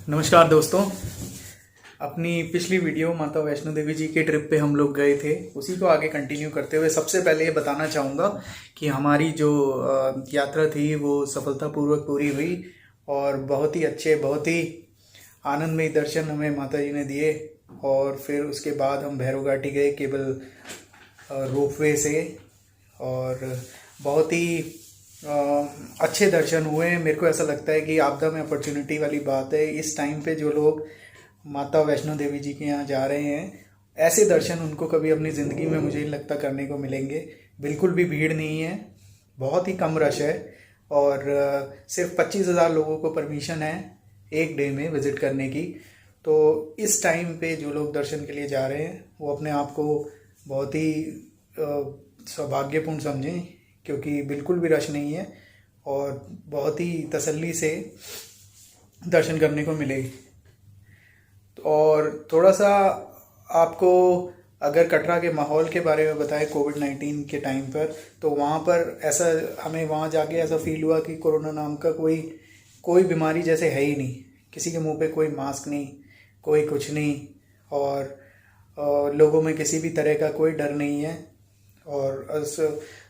नमस्कार दोस्तों। अपनी पिछली वीडियो माता वैष्णो देवी जी के ट्रिप पे हम लोग गए थे, उसी को आगे कंटिन्यू करते हुए सबसे पहले ये बताना चाहूँगा कि हमारी जो यात्रा थी वो सफलतापूर्वक पूरी हुई और बहुत ही अच्छे, बहुत ही आनंदमय दर्शन हमें माता जी ने दिए। और फिर उसके बाद हम भैरव घाटी गए केवल रोपवे से, और बहुत ही अच्छे दर्शन हुए। मेरे को ऐसा लगता है कि आपदा में अपॉर्चुनिटी वाली बात है। इस टाइम पे जो लोग माता वैष्णो देवी जी के यहाँ जा रहे हैं, ऐसे दर्शन उनको कभी अपनी ज़िंदगी में मुझे नहीं लगता करने को मिलेंगे। बिल्कुल भी भीड़ नहीं है, बहुत ही कम रश है और सिर्फ 25,000 लोगों को परमिशन है एक डे में विज़िट करने की। तो इस टाइम पे जो लोग दर्शन के लिए जा रहे हैं वो अपने आप को बहुत ही सौभाग्यपूर्ण समझें, क्योंकि बिल्कुल भी रश नहीं है और बहुत ही तसल्ली से दर्शन करने को मिले। और थोड़ा सा आपको अगर कटरा के माहौल के बारे में बताएं कोविड-19 के टाइम पर, तो वहाँ पर ऐसा हमें वहाँ जाके ऐसा फील हुआ कि कोरोना नाम का कोई बीमारी जैसे है ही नहीं। किसी के मुंह पे कोई मास्क नहीं, कोई कुछ नहीं, और लोगों में किसी भी तरह का कोई डर नहीं है। और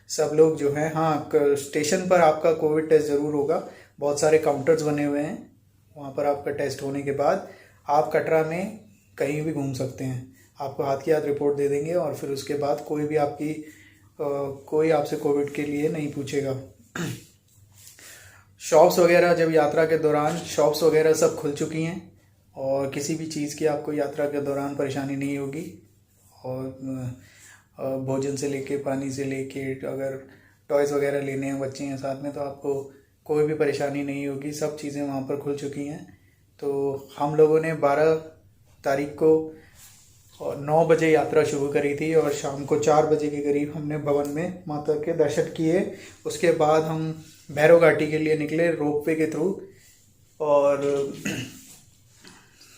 सब लोग जो हैं, हाँ, स्टेशन पर आपका कोविड टेस्ट ज़रूर होगा। बहुत सारे काउंटर्स बने हुए हैं, वहाँ पर आपका टेस्ट होने के बाद आप कटरा में कहीं भी घूम सकते हैं। आपको हाथ की हाथ रिपोर्ट दे देंगे और फिर उसके बाद कोई आपसे कोविड के लिए नहीं पूछेगा। शॉप्स वगैरह, जब यात्रा के दौरान शॉप्स वगैरह सब खुल चुकी हैं और किसी भी चीज़ की आपको यात्रा के दौरान परेशानी नहीं होगी। और भोजन से लेके, पानी से लेके, अगर टॉयज़ वगैरह लेने हैं, बच्चे हैं साथ में, तो आपको कोई भी परेशानी नहीं होगी। सब चीज़ें वहाँ पर खुल चुकी हैं। तो हम लोगों ने 12 तारीख को 9 बजे यात्रा शुरू करी थी और शाम को 4 बजे के करीब हमने भवन में माता के दर्शन किए। उसके बाद हम भैरव घाटी के लिए निकले रोपवे के थ्रू, और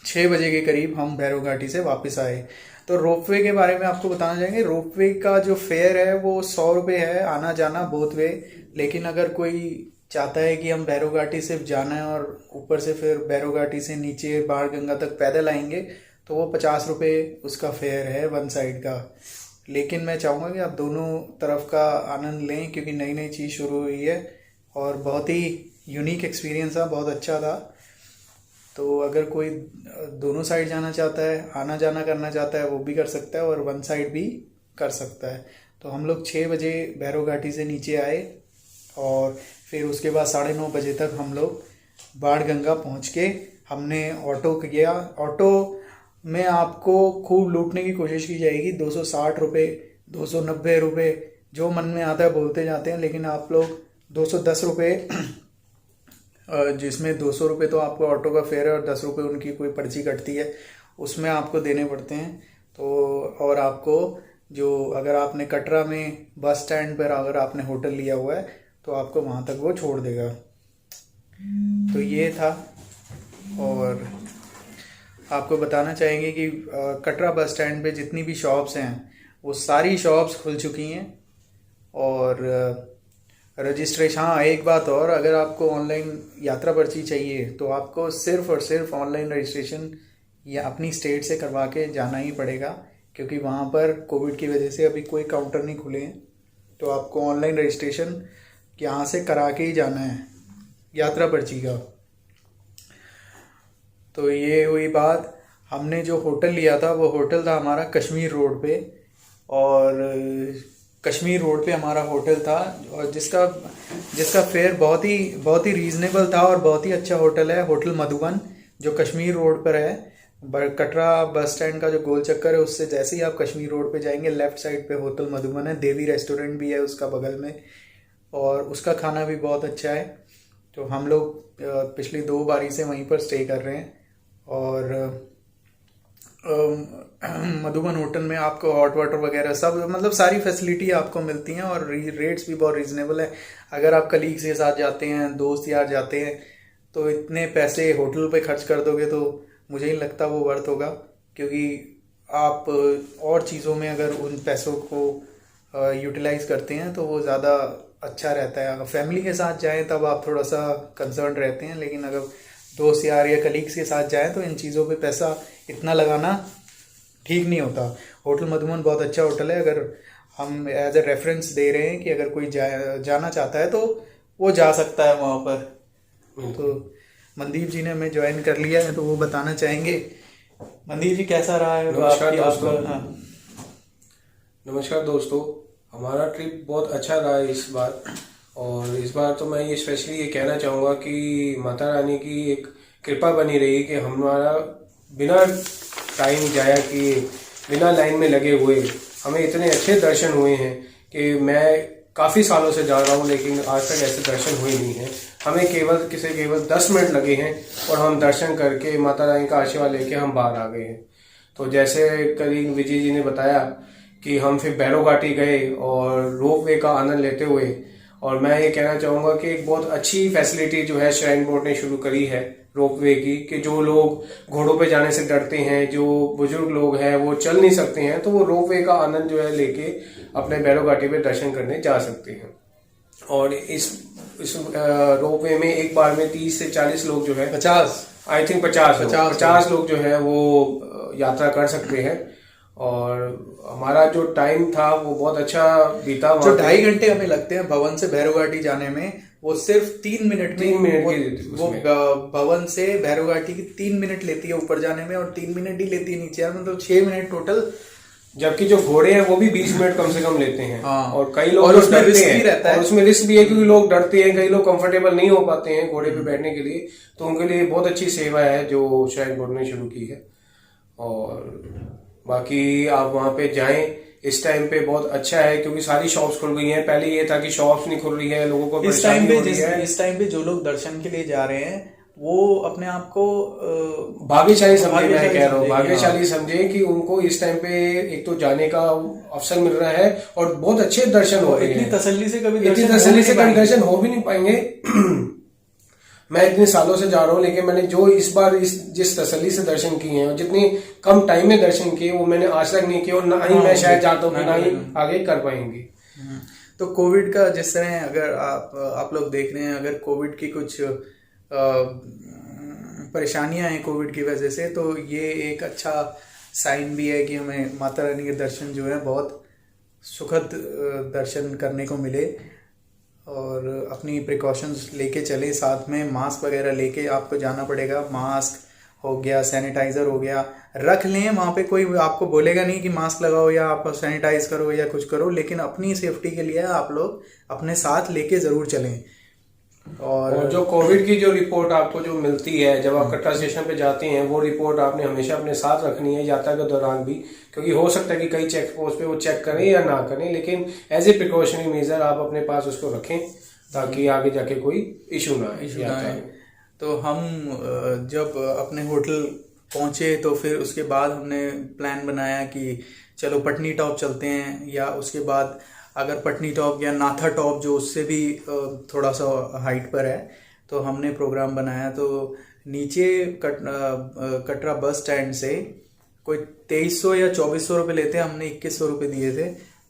6 बजे के करीब हम भैरव घाटी से वापस आए। तो रोपवे के बारे में आपको बताना चाहेंगे। रोपवे का जो फेयर है वो 100 रुपये है, आना जाना बोथ वे। लेकिन अगर कोई चाहता है कि हम भैरव घाटी सिर्फ जाना है और ऊपर से फिर भैरव घाटी से नीचे बाण गंगा तक पैदल आएंगे, तो वो 50 रुपये उसका फेयर है वन साइड का। लेकिन मैं चाहूँगा कि आप दोनों तरफ का आनंद लें, क्योंकि नई नई चीज़ शुरू हुई है और बहुत ही यूनिक एक्सपीरियंस था, बहुत अच्छा था। तो अगर कोई दोनों साइड जाना चाहता है, आना जाना करना चाहता है, वो भी कर सकता है और वन साइड भी कर सकता है। तो हम लोग 6 बजे भैरव घाटी से नीचे आए और फिर उसके बाद 9:30 बजे तक हम लोग बाण गंगा पहुँच के हमने ऑटो किया। ऑटो में आपको खूब लूटने की कोशिश की जाएगी। 260 रुपये, 290 रुपये, जो मन में आता है बोलते जाते हैं। लेकिन आप लोग 210 रुपये, जिसमें 200 रुपये तो आपको ऑटो का फेयर है और 10 रुपये उनकी कोई पर्ची कटती है, उसमें आपको देने पड़ते हैं। तो और आपको जो, अगर आपने कटरा में बस स्टैंड पर अगर आपने होटल लिया हुआ है तो आपको वहाँ तक वो छोड़ देगा। तो ये था। और आपको बताना चाहेंगे कि कटरा बस स्टैंड पे जितनी भी शॉप्स हैं वो सारी शॉप्स खुल चुकी हैं। और रजिस्ट्रेशन, हाँ, एक बात और, अगर आपको ऑनलाइन यात्रा पर्ची चाहिए तो आपको सिर्फ और सिर्फ ऑनलाइन रजिस्ट्रेशन या अपनी स्टेट से करवा के जाना ही पड़ेगा, क्योंकि वहाँ पर कोविड की वजह से अभी कोई काउंटर नहीं खुले हैं। तो आपको ऑनलाइन रजिस्ट्रेशन यहाँ से करा के ही जाना है यात्रा पर्ची का। तो ये हुई बात। हमने जो होटल लिया था वो होटल था हमारा कश्मीर रोड पे, और कश्मीर रोड पे हमारा होटल था, और जिसका फेयर बहुत ही रीज़नेबल था और बहुत ही अच्छा होटल है। होटल मधुबन, जो कश्मीर रोड पर है। कटरा बस स्टैंड का जो गोल चक्कर है उससे जैसे ही आप कश्मीर रोड पे जाएंगे, लेफ़्ट साइड पे होटल मधुबन है। देवी रेस्टोरेंट भी है उसका बगल में, और उसका खाना भी बहुत अच्छा है। तो हम लोग पिछली 2 बारी से वहीं पर स्टे कर रहे हैं। और मधुबन होटल में आपको हॉट वाटर वगैरह सब, मतलब सारी फैसिलिटी आपको मिलती हैं और रेट्स भी बहुत रीज़नेबल है। अगर आप कलीग्स के साथ जाते हैं, दोस्त यार जाते हैं, तो इतने पैसे होटल पे खर्च कर दोगे तो मुझे नहीं लगता वो वर्थ होगा। क्योंकि आप और चीज़ों में अगर उन पैसों को यूटिलाइज करते हैं तो वो ज़्यादा अच्छा रहता है। अगर फैमिली के साथ जाएं तब आप थोड़ा सा कंसर्न रहते हैं, लेकिन अगर दोस्त यार या कलीग्स के साथ जाएं तो इन चीज़ों पे पैसा इतना लगाना ठीक नहीं होता। होटल मधुबन बहुत अच्छा होटल है, अगर हम एज ए रेफरेंस दे रहे हैं कि अगर कोई जाना चाहता है तो वो जा सकता है वहाँ पर। तो मनदीप जी ने हमें ज्वाइन कर लिया है तो वो बताना चाहेंगे। मनदीप जी कैसा रहा है आपका? हाँ। नमस्कार दोस्तों, हमारा ट्रिप बहुत अच्छा रहा है इस बार। और इस बार तो मैं ये स्पेशली ये कहना चाहूँगा कि माता रानी की एक कृपा बनी रही कि हमारा बिना टाइम जाया किए, बिना लाइन में लगे हुए हमें इतने अच्छे दर्शन हुए हैं कि मैं काफ़ी सालों से जा रहा हूँ लेकिन आज तक ऐसे दर्शन हुए नहीं हैं। हमें केवल 10 मिनट लगे हैं और हम दर्शन करके माता रानी का आशीर्वाद लेके हम बाहर आ गए हैं। तो जैसे करीब विजय जी ने बताया कि हम फिर भैरव घाटी गए और रोप वे का आनंद लेते हुए, और मैं ये कहना चाहूँगा कि एक बहुत अच्छी फैसिलिटी जो है श्राइन बोर्ड ने शुरू करी है रोप वे की, कि जो लोग घोड़ों पे जाने से डरते हैं, जो बुजुर्ग लोग हैं वो चल नहीं सकते हैं, तो वो रोप वे का आनंद जो है लेके अपने भैरव घाटी पे दर्शन करने जा सकते हैं। और इस रोप वे में एक बार में 30 से 40 लोग जो है 50 लोग जो है वो यात्रा कर सकते हैं। और हमारा जो टाइम था वो बहुत अच्छा बीता। जो 2.5 घंटे हमें लगते हैं भवन से भैरव घाटी जाने में, वो सिर्फ 3 मिनट में वो भवन से भैरव घाटी की 3 मिनट लेती है ऊपर जाने में और 3 मिनट ही लेती है नीचे, मतलब 6 मिनट टोटल। जबकि जो घोड़े हैं वो भी 20 मिनट कम से कम लेते हैं। हाँ। और कई लोग उसमें रिस्क भी रहता है, और उसमें रिस्क भी है क्योंकि लोग डरते हैं, कई लोग कंफर्टेबल नहीं हो पाते हैं घोड़े पे बैठने के लिए, तो उनके लिए बहुत अच्छी सेवा है जो श्राइन बोर्ड ने शुरू की है। और बाकी आप वहाँ पे जाएं, इस टाइम पे बहुत अच्छा है क्योंकि सारी शॉप्स खुल गई हैं। पहले ये था कि शॉप्स नहीं खुल रही है, लोगों को इस टाइम पे जो लोग दर्शन के लिए जा रहे हैं वो अपने आप को भाग्यशाली समझे। मैं कह रहा हूँ भाग्यशाली समझे कि उनको इस टाइम पे एक तो जाने का अवसर मिल रहा है और बहुत अच्छे दर्शन हो रहे हैं। इतनी तसल्ली से कभी दर्शन हो भी नहीं पाएंगे। मैं इतने सालों से जा रहा हूँ लेकिन मैंने जो इस बार जिस तसल्ली से दर्शन किए हैं और जितनी कम टाइम में दर्शन किए वो मैंने आज तक नहीं किए, और ना ही मैं शायद चाहता हूँ ना ही आगे कर पाएंगे। तो कोविड का जिस तरह अगर आप लोग देख रहे हैं, अगर कोविड की कुछ परेशानियां हैं कोविड की वजह से, तो ये एक अच्छा साइन भी है कि हमें माता रानी के दर्शन जो है बहुत सुखद दर्शन करने को मिले। और अपनी प्रिकॉशंस लेके चले, साथ में मास्क वगैरह लेके आपको जाना पड़ेगा। मास्क हो गया, सैनिटाइज़र हो गया, रख लें। वहाँ पे कोई आपको बोलेगा नहीं कि मास्क लगाओ या आप सैनिटाइज करो या कुछ करो, लेकिन अपनी सेफ्टी के लिए आप लोग अपने साथ लेके ज़रूर चलें। और जो कोविड की जो रिपोर्ट आपको जो मिलती है जब आप कटरा स्टेशन पे जाते हैं, वो रिपोर्ट आपने हमेशा अपने साथ रखनी है यात्रा के दौरान भी, क्योंकि हो सकता है कि कई चेक पोस्ट पे वो चेक करें या ना करें, लेकिन एज ए प्रिकॉशनरी मेजर आप अपने पास उसको रखें ताकि आगे जाके कोई इशू ना आए। तो हम जब अपने होटल पहुंचे तो फिर उसके बाद हमने प्लान बनाया कि चलो पटनी टॉप चलते हैं, या उसके बाद अगर पटनी टॉप या नाथा टॉप जो उससे भी थोड़ा सा हाइट पर है, तो हमने प्रोग्राम बनाया। तो नीचे कटरा बस स्टैंड से कोई 2300 या 2400 रुपये लेते हैं, हमने 2100 रुपये दिए थे।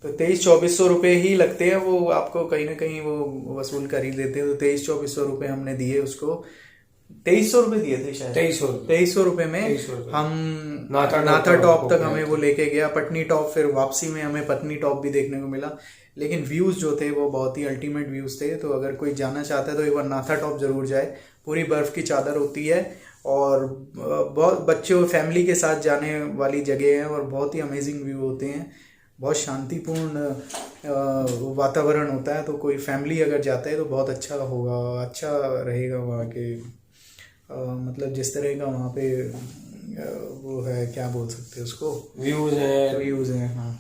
तो 2300-2400 रुपये ही लगते हैं, वो आपको कहीं ना कहीं वो वसूल कर ही लेते हैं। तो 2300-2400 रुपये हमने दिए उसको, 2300 रुपये दिए थे शायद, 2300 रुपये में हम नाथा टॉप तक हमें वो लेके गया। पटनी टॉप फिर वापसी में हमें पटनी टॉप भी देखने को मिला, लेकिन व्यूज़ जो थे वो बहुत ही अल्टीमेट व्यूज़ थे। तो अगर कोई जाना चाहता है तो एक बार नाथा टॉप ज़रूर जाए। पूरी बर्फ़ की चादर होती है और बहुत बच्चों फैमिली के साथ जाने वाली जगह है और बहुत ही अमेजिंग व्यू होते हैं, बहुत शांतिपूर्ण वातावरण होता है। तो कोई फैमिली अगर जाता है तो बहुत अच्छा होगा, अच्छा रहेगा वहाँ के मतलब जिस तरह का वहाँ पे वो है, क्या बोल सकते हैं उसको, व्यूज़ हैं। हाँ,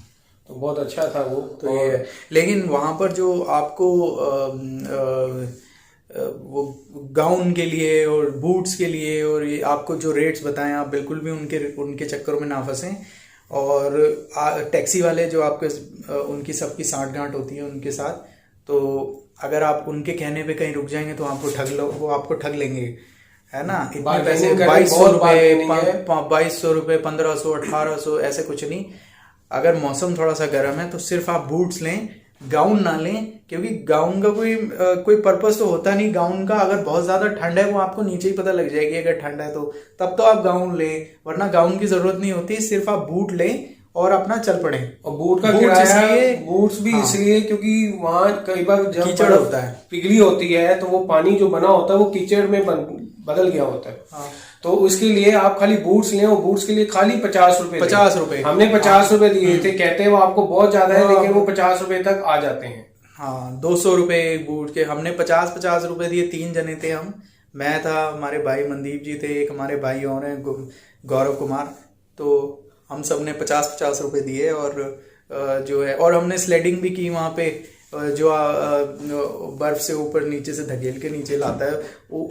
तो बहुत अच्छा था वो। तो ये लेकिन वहाँ पर जो आपको वो गाउन के लिए और बूट्स के लिए और ये आपको जो रेट्स बताएं, आप बिल्कुल भी उनके चक्करों में ना फंसें। और टैक्सी वाले जो आपके उनकी सबकी साठ गांठ होती है उनके साथ, तो अगर आप उनके कहने पे कहीं रुक जाएंगे तो वो आपको ठग लेंगे, है ना। इतने पैसे 2200 रुपये 1500 1800 ऐसे कुछ नहीं। अगर मौसम थोड़ा सा गर्म है तो सिर्फ आप बूट्स लें, गाउन ना लें, क्योंकि गाउन का कोई पर्पस तो होता नहीं गाउन का। अगर बहुत ज्यादा ठंड है वो आपको नीचे ही पता लग जाएगी अगर ठंड है तो, तब तो आप गाउन लें, वरना गाउन की जरूरत नहीं होती। सिर्फ आप बूट लें और अपना चल पड़े। और बूट का किराया, बूट्स भी इसलिए क्योंकि वहां कई बार जब कीचड़ होता है, पिघली होती है, तो वो पानी जो बना होता है वो कीचड़ में बदल गया होता है। तो उसके लिए आप खाली बूट्स लें, और बूट्स के लिए खाली 50 रुपए। 50 रुपए हमने 50 रुपए दिए थे। कहते हैं वो आपको बहुत ज्यादा है, लेकिन वो 50 रुपए तक आ जाते हैं। हाँ, 200 रुपए बूट के। हमने 50 रुपए दिए, 3 जने थे हम। मैं था, हमारे भाई मनदीप जी थे, एक हमारे भाई और हैं गौरव कुमार। तो हम सब ने 50 रुपए दिए। और जो है, और हमने स्लेडिंग भी की वहाँ पे। जो बर्फ से ऊपर नीचे से धकेल के नीचे लाता है,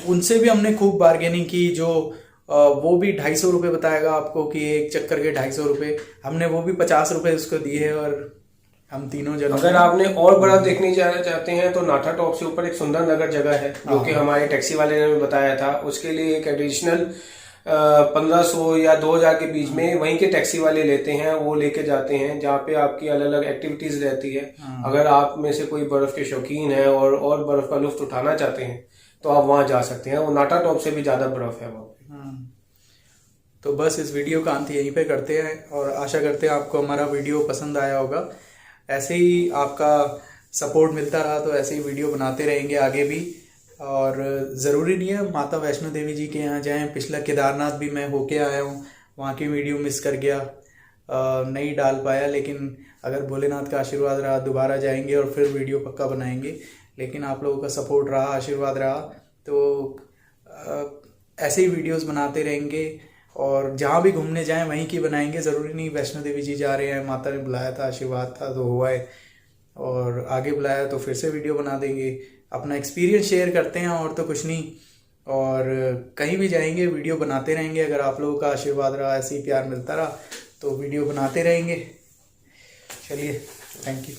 उनसे भी हमने खूब बार्गेनिंग की। जो वो भी 250 रुपये बताएगा आपको कि एक चक्कर के 250 रुपये। हमने वो भी 50 रुपये उसको दिए, और हम तीनों जन। अगर आपने और बर्फ देखने जाना चाहते हैं तो नाथा टॉप से ऊपर एक सुंदर नगर जगह है, जो कि हमारे टैक्सी वाले ने बताया था। उसके लिए एक एडिशनल 1500 या 2000 के बीच में वहीं के टैक्सी वाले लेते हैं, वो लेके जाते हैं, जहाँ पे आपकी अलग अलग एक्टिविटीज रहती है। अगर आप में से कोई बर्फ के शौकीन है और बर्फ का लुत्फ उठाना चाहते हैं तो आप वहां जा सकते हैं। वो नाटा टॉप से भी ज्यादा बर्फ है वहाँ पे। तो बस इस वीडियो का अंत यहीं पे करते हैं, और आशा करते हैं आपको हमारा वीडियो पसंद आया होगा। ऐसे ही आपका सपोर्ट मिलता रहा तो ऐसे ही वीडियो बनाते रहेंगे आगे भी। और ज़रूरी नहीं है माता वैष्णो देवी जी के यहाँ जाएं। पिछला केदारनाथ भी मैं होके आया हूँ, वहाँ की वीडियो मिस कर गया, नहीं डाल पाया। लेकिन अगर भोलेनाथ का आशीर्वाद रहा दोबारा जाएंगे और फिर वीडियो पक्का बनाएंगे। लेकिन आप लोगों का सपोर्ट रहा, आशीर्वाद रहा, तो ऐसे ही वीडियोस बनाते रहेंगे। और जहाँ भी घूमने जाएं वहीं की बनाएंगे। ज़रूरी नहीं वैष्णो देवी जी जा रहे हैं, माता ने बुलाया था, आशीर्वाद था तो हुआ है, और आगे बुलाया तो फिर से वीडियो बना देंगे। अपना एक्सपीरियंस शेयर करते हैं, और तो कुछ नहीं। और कहीं भी जाएंगे वीडियो बनाते रहेंगे। अगर आप लोगों का आशीर्वाद रहा, ऐसे ही प्यार मिलता रहा, तो वीडियो बनाते रहेंगे। चलिए, थैंक यू।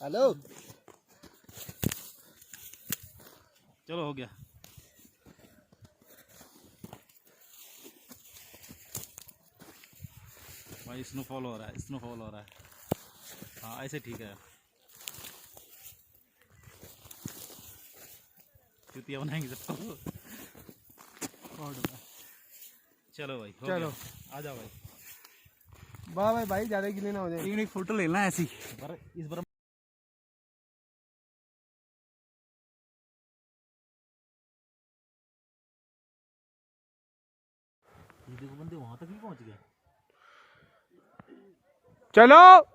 हेलो, चलो हो गया। भाई स्नोफॉल हो रहा है, स्नोफॉल हो रहा है। हाँ ऐसे ठीक है। चुतिया बनाएंगे सबको। चलो भाई, हो चलो गया। आ जाओ भाई। वाह भाई ज्यादा गिले ना हो जाए। एक फोटो लेना ऐसी। इस बार देखो बंदे वहां तक नहीं पहुंच गया। चलो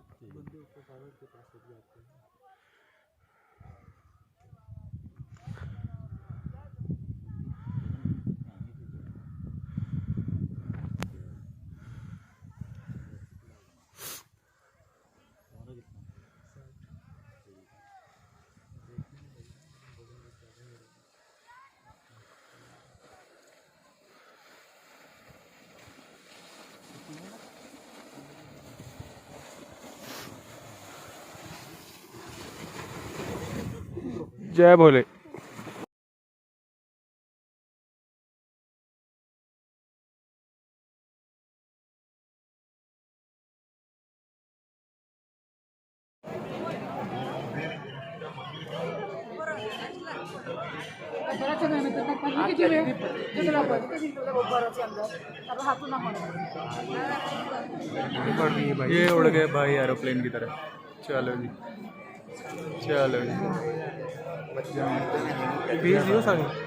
जय भोले। ये उड़ गए भाई एरोप्लेन की तरह। चलो जी, चलो जी। भेज दियो संग।